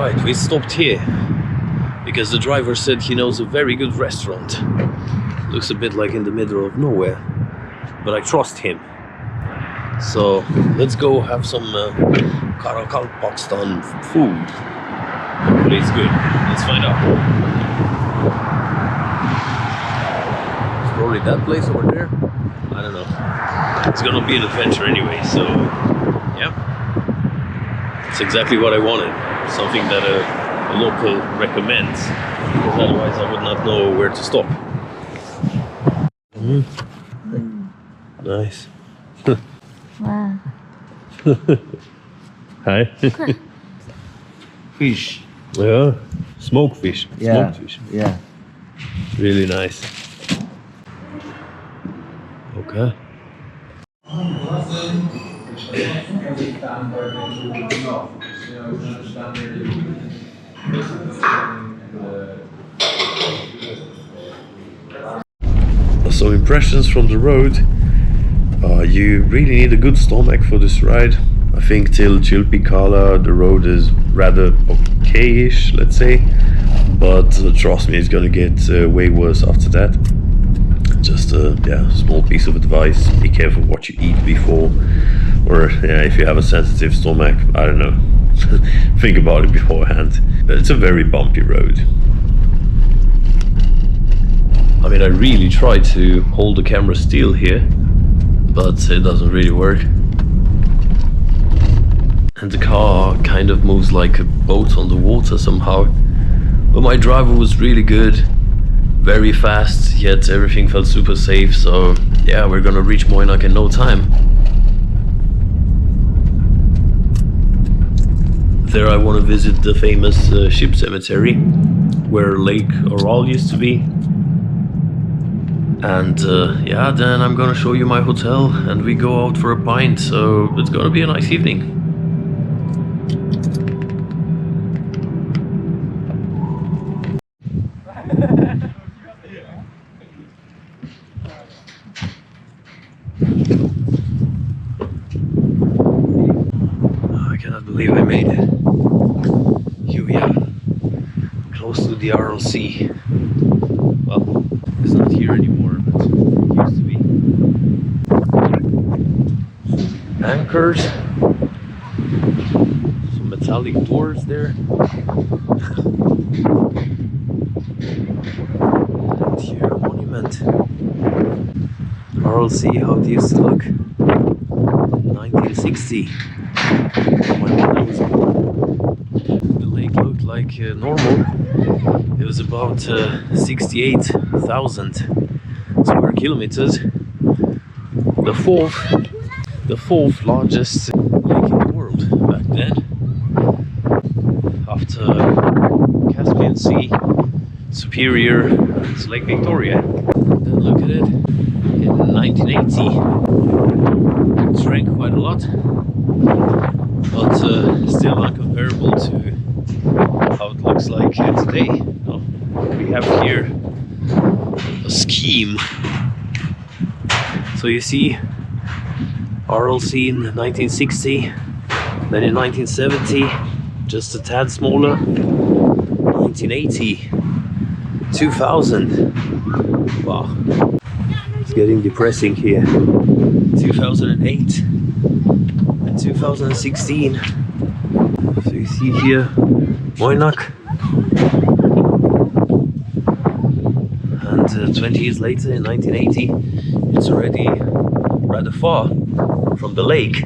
Right, we stopped here because the driver said he knows a very good restaurant. Looks a bit like in the middle of nowhere, but I trust him. So let's go have some Karakalpakstan food. Hopefully it's good. Let's find out. It's probably that place over there. I don't know. It's gonna be an adventure anyway, so yeah. It's exactly what I wanted. Something that a local recommends, because otherwise I would not know where to stop. Nice. Wow. Hi. Fish. Yeah, smoked fish. Yeah. Smoked fish. Yeah. Really nice. Okay. Some impressions from the road. You really need a good stomach for this ride. I think till Chilpikala the road is rather okay-ish, let's say, but trust me, it's gonna get way worse after that. Just a small piece of advice: be careful what you eat before, or if you have a sensitive stomach, I don't know, think about it beforehand. It's a very bumpy road. I mean, I really try to hold the camera still here, but it doesn't really work. And the car kind of moves like a boat on the water somehow. But my driver was really good, very fast, yet everything felt super safe. So yeah, we're gonna reach Moynak in no time. There I want to visit the famous ship cemetery where Lake Oral used to be. And then I'm gonna show you my hotel and we go out for a pint, so it's gonna be a nice evening. I cannot believe I made it. Here we are, close to the RLC. Well, it's not here anymore, but it used to be. Anchors, some metallic doors there. And here a monument. RLC, how it used to look in 1960. When I was born. The lake looked like normal. It was about 68,000 square kilometers. The fourth largest lake in the world back then. After Caspian Sea, Superior, it's Lake Victoria. Then look at it. In 1980, it shrank quite a lot, but still not comparable to how it looks like today. We have here a scheme. So you see RLC in 1960, then in 1970 just a tad smaller, 1980, 2000. Wow, it's getting depressing here. 2008 and 2016. So you see here Moynak, and 20 years later in 1980 it's already rather far from the lake,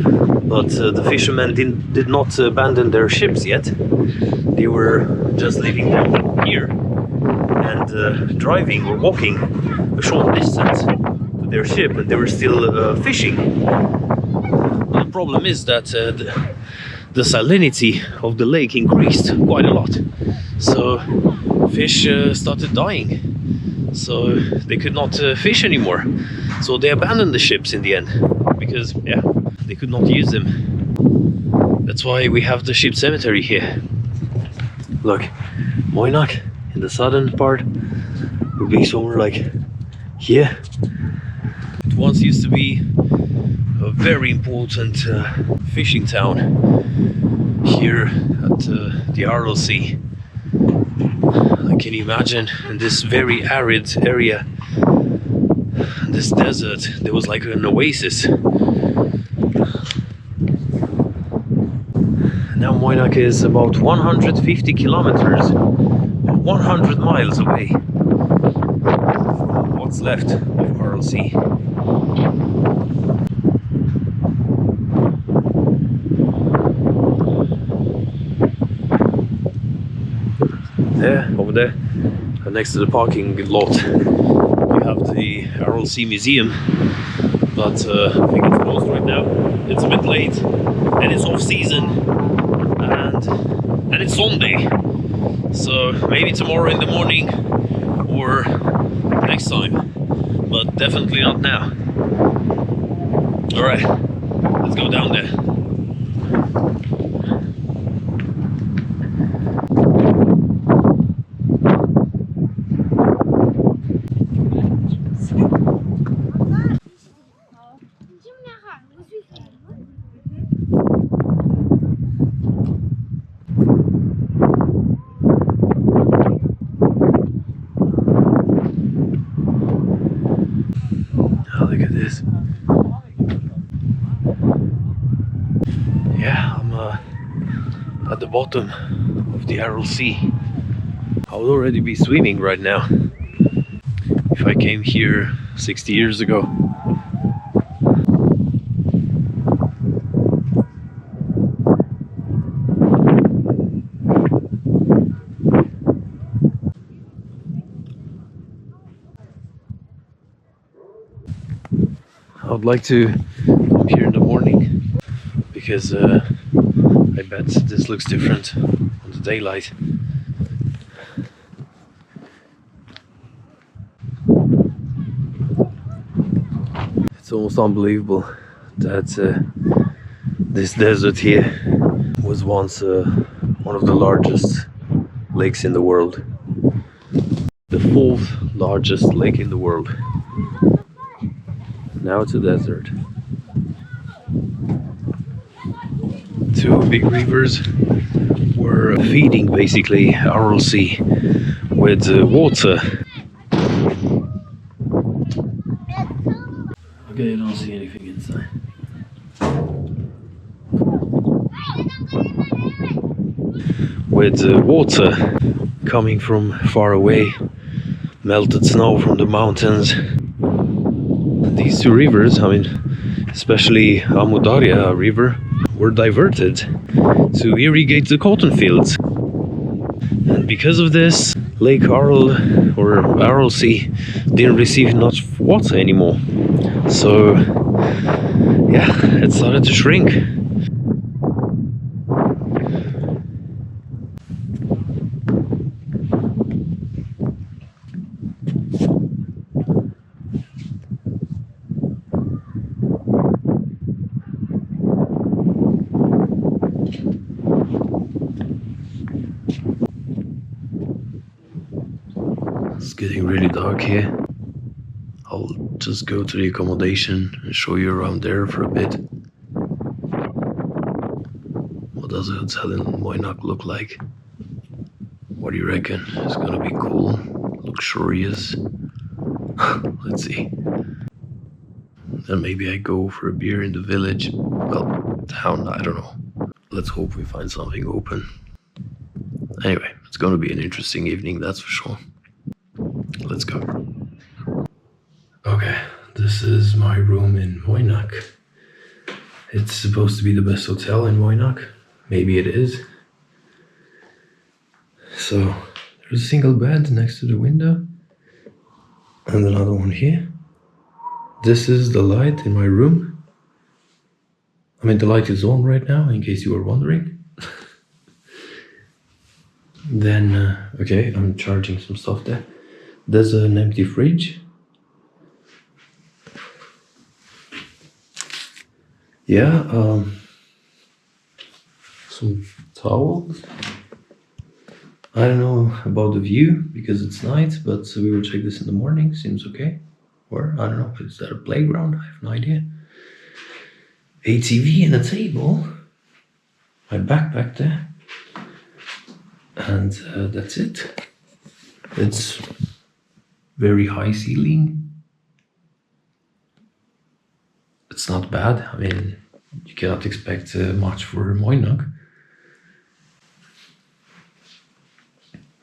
but the fishermen did not abandon their ships yet. They were just leaving them here and driving or walking a short distance to their ship, and they were still fishing. But the problem is that the salinity of the lake increased quite a lot, so fish started dying, so they could not fish anymore. So they abandoned the ships in the end, because they could not use them. That's why we have the ship cemetery here. Look, Moynak in the southern part would be somewhere like here. It once used to be a very important fishing town. here at the RLC. Can you imagine in this very arid area, this desert, there was like an oasis. Now Moynak is about 150 kilometers, 100 miles away from what's left of RLC. There, over there, next to the parking lot, you have the RLC Museum, but I think it's closed right now. It's a bit late, and it's off season, and it's Sunday, so maybe tomorrow in the morning or next time, but definitely not now. All right, let's go down there. Look at this. Yeah, I'm at the bottom of the RLC. I would already be swimming right now if I came here 60 years ago. I would like to come here in the morning because I bet this looks different on the daylight. It's almost unbelievable that this desert here was once one of the largest lakes in the world. The fourth largest lake in the world. Now it's a desert. Two big rivers were feeding basically RLC with water. Okay, I don't see anything inside. With water coming from far away, melted snow from the mountains. These two rivers, I mean, especially Amu Darya river, were diverted to irrigate the cotton fields. And because of this, Lake Aral or RLC didn't receive enough water anymore. So, yeah, it started to shrink. It's getting really dark here. I'll just go to the accommodation and show you around there for a bit. What does a hotel in Moynak look like? What do you reckon? It's gonna be cool, luxurious. Let's see. Then maybe I go for a beer in the village. Well, town, I don't know. Let's hope we find something open. Anyway, it's gonna be an interesting evening, that's for sure. Let's go. Okay, this is my room in Moynak. It's supposed to be the best hotel in Moynak. Maybe it is. So, there's a single bed next to the window. And another one here. This is the light in my room. I mean, the light is on right now, in case you were wondering. Then, okay, I'm charging some stuff there. There's an empty fridge. Yeah, some towels. I don't know about the view because it's night, but we will check this in the morning. Seems okay. Or, I don't know, is that a playground? I have no idea. ATV and a table. my backpack there. And that's it. It's very high ceiling. It's not bad. I mean, you cannot expect much for Moynach.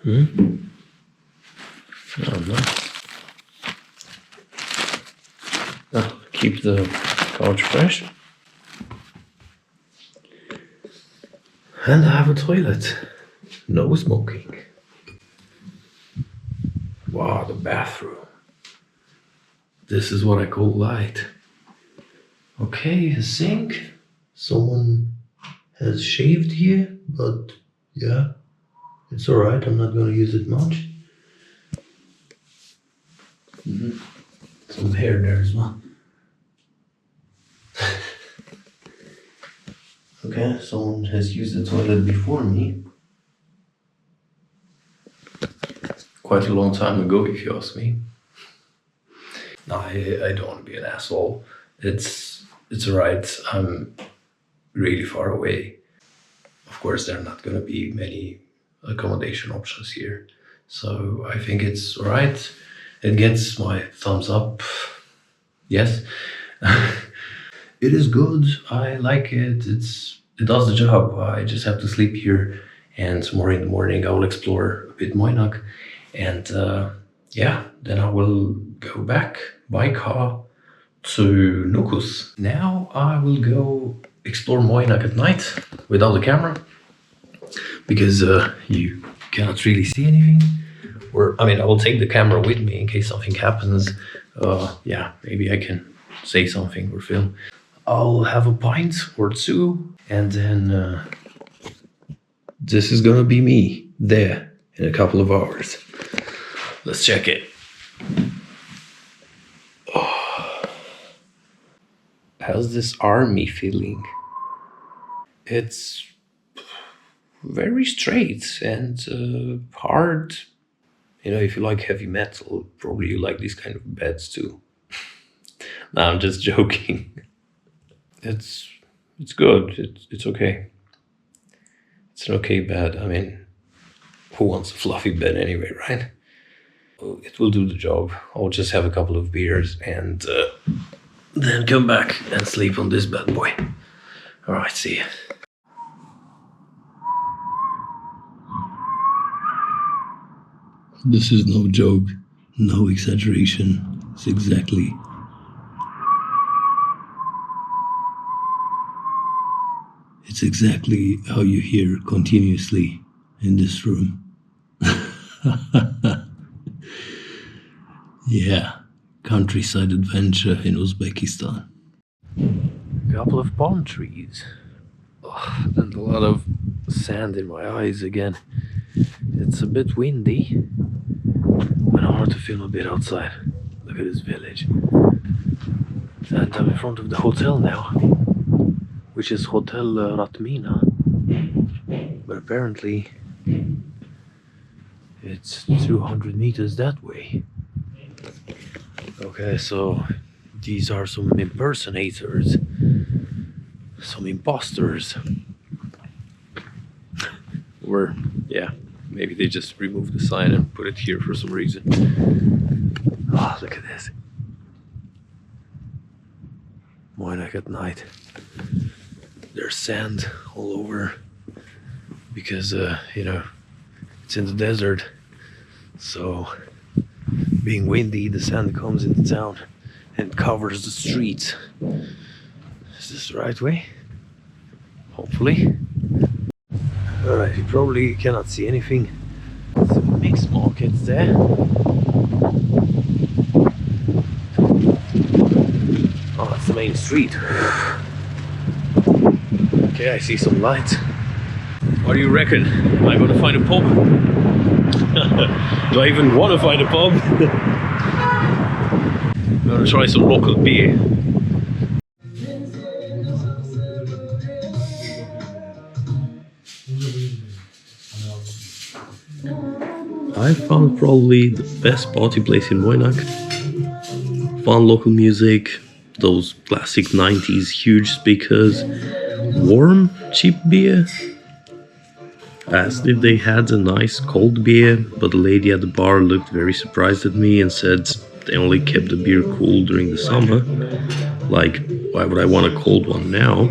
Oh, nice. Keep the couch fresh. And I have a toilet. No smoking. Wow, the bathroom. This is what I call light. Okay, a sink. Someone has shaved here, but yeah, it's alright. I'm not going to use it much. Some hair there as well. Okay, someone has used the toilet before me. Quite a long time ago, if you ask me. No, I don't want to be an asshole. It's alright. I'm really far away. Of course, there are not going to be many accommodation options here. So I think it's alright. It gets my thumbs up. Yes. It is good. I like it. It does the job. I just have to sleep here, and tomorrow in the morning I will explore a bit Moynach, and yeah, then I will go back by car to Nukus. Now I will go explore Moynach at night without the camera, because you cannot really see anything. Or I mean, I will take the camera with me in case something happens. Yeah, maybe I can say something or film. I'll have a pint or two, and then this is gonna be me there in a couple of hours. Let's check it. Oh. How's this army feeling? It's very straight and hard. You know, if you like heavy metal, probably you like these kind of beds too. No, I'm just joking. It's good. It's okay. It's an okay bed. I mean, who wants a fluffy bed anyway, right? It will do the job. I'll just have a couple of beers and then come back and sleep on this bad boy. All right, see ya. This is no joke, no exaggeration. It's exactly how you hear continuously in this room. Yeah, countryside adventure in Uzbekistan. A couple of palm trees. Oh, and a lot of sand in my eyes again. It's a bit windy, and I want to film a bit outside. Look at this village. And I'm in front of the hotel now, which is Hotel Ratmina. But apparently it's 200 meters that way. Okay, so these are some impersonators, some imposters. Or, yeah, maybe they just removed the sign and put it here for some reason. Ah, look at this. Moynach at night. There's sand all over because, you know, it's in the desert. So, being windy, the sand comes into town and covers the streets. Is this the right way? Hopefully. Alright, you probably cannot see anything. Some mixed markets there. Oh, that's the main street. Okay, I see some lights. What do you reckon? Am I going to find a pub? Do I even want to find a pub? I'm going to try some local beer. I found probably the best party place in Moynach. Fun local music, those classic 90s huge speakers, warm, cheap beer. Asked if they had a nice cold beer, but the lady at the bar looked very surprised at me and said they only kept the beer cool during the summer. Like, why would I want a cold one now?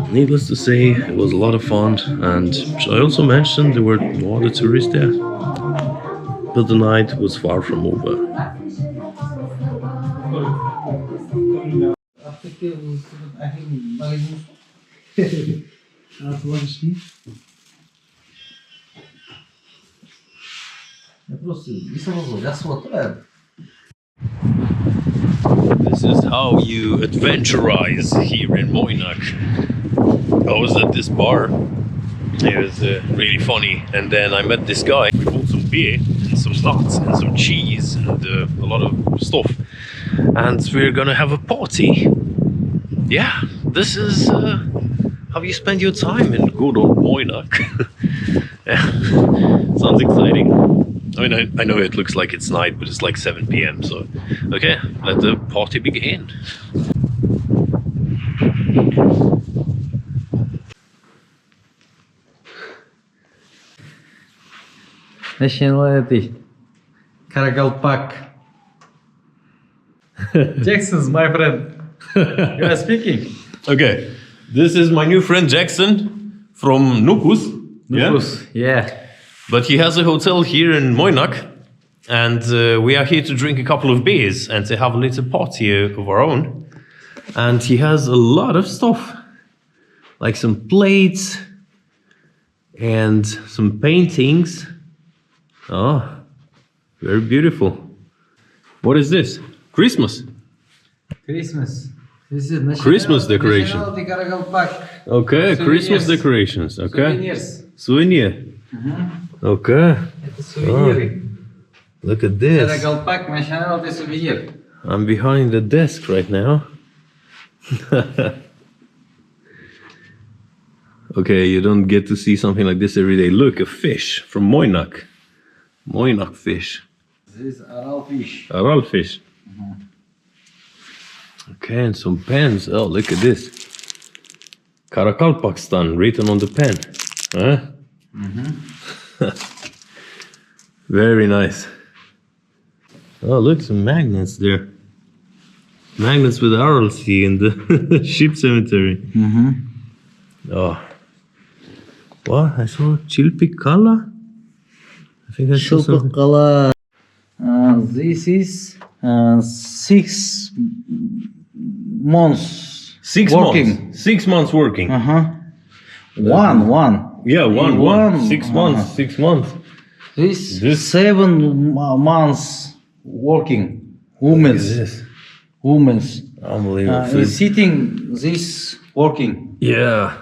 Needless to say, it was a lot of fun, and I also mentioned there were no other tourists there. But the night was far from over. This is how you adventurize here in Moynak. I was at this bar. It was really funny, and then I met this guy. We bought some beer and some nuts and some cheese and a lot of stuff, and we're gonna have a party. Yeah, this is how you spend your time in good old Moynak. Yeah, sounds exciting. I mean, I know it looks like it's night, but it's like 7 p.m. So, okay, let the party begin. Nationality Karakalpak. Jackson's my friend. You are speaking. Okay, this is my new friend Jackson from Nukus. Yeah. But he has a hotel here in Moynak, and we are here to drink a couple of beers and to have a little party of our own. And he has a lot of stuff, like some plates and some paintings. Oh, very beautiful. What is this? Christmas. Christmas. This is Christmas decoration. Nationality Karakalpak. Okay, Souvenirs. Christmas decorations. Okay. Souvenirs. Souvenir. Okay. Это сувениры. Look at this. Karakalpak nationality souvenir. I'm behind the desk right now. Okay, you don't get to see something like this every day. Look, a fish from Moynak. Moynak fish. This is Aral fish. Aral fish. Okay, and some pens. Oh, look at this. Karakalpakstan written on the pen. Huh? Very nice. Oh, look, some magnets there. Magnets with Aral Sea in the ship cemetery. Oh. What? I saw Chilpikala? I think I saw something. Shilpakala. This is 6 months 6 working. months. 6 months working. One. Yeah, one. 6 months. Uh-huh. 6 months. This 7 months working. Women's. Unbelievable. Sitting this working. Yeah.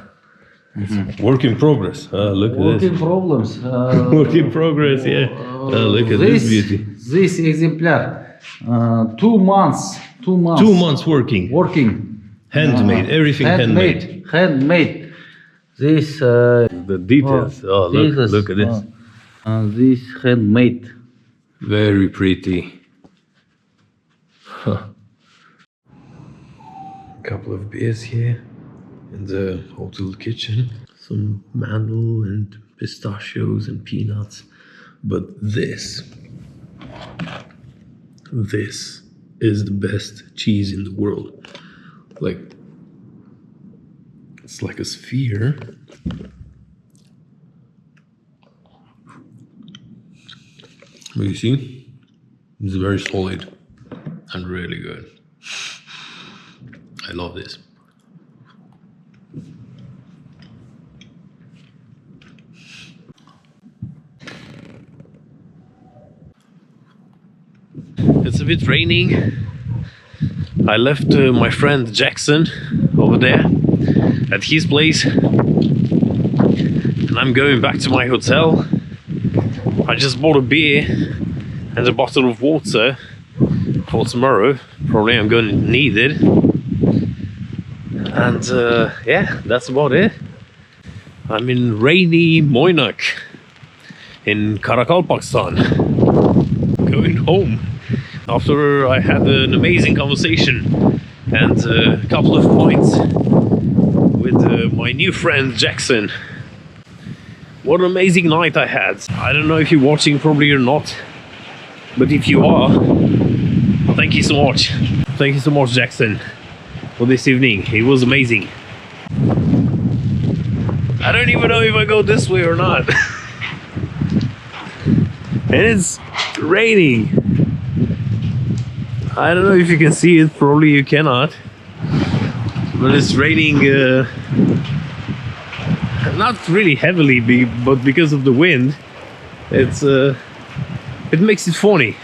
Work in progress. Look at Working this. problems. Work in progress, yeah. Look at this beauty. This exemplar. 2 months. 2 months. 2 months working. Working. Handmade. Everything handmade. Handmade. This. The details. Oh, details. look at this. This handmade. Very pretty. Huh. Couple of beers here in the hotel kitchen. Some mandel and pistachios and peanuts. But this is the best cheese in the world. Like, it's like a sphere. But you see, it's very solid and really good. I love this. It's a bit raining. I left my friend Jackson over there at his place, and I'm going back to my hotel. I just bought a beer and a bottle of water for tomorrow. Probably I'm going to need it. And yeah, that's about it. I'm in rainy Moynak in Karakalpakstan, going home after I had an amazing conversation and a couple of points with my new friend Jackson. What an amazing night I had. I don't know if you're watching probably or not, but if you are, thank you so much. Thank you so much, Jackson, for this evening. It was amazing. I don't even know if I go this way or not. And it's raining. I don't know if you can see it, probably you cannot. But it's raining, not really heavily, but because of the wind, it makes it funny.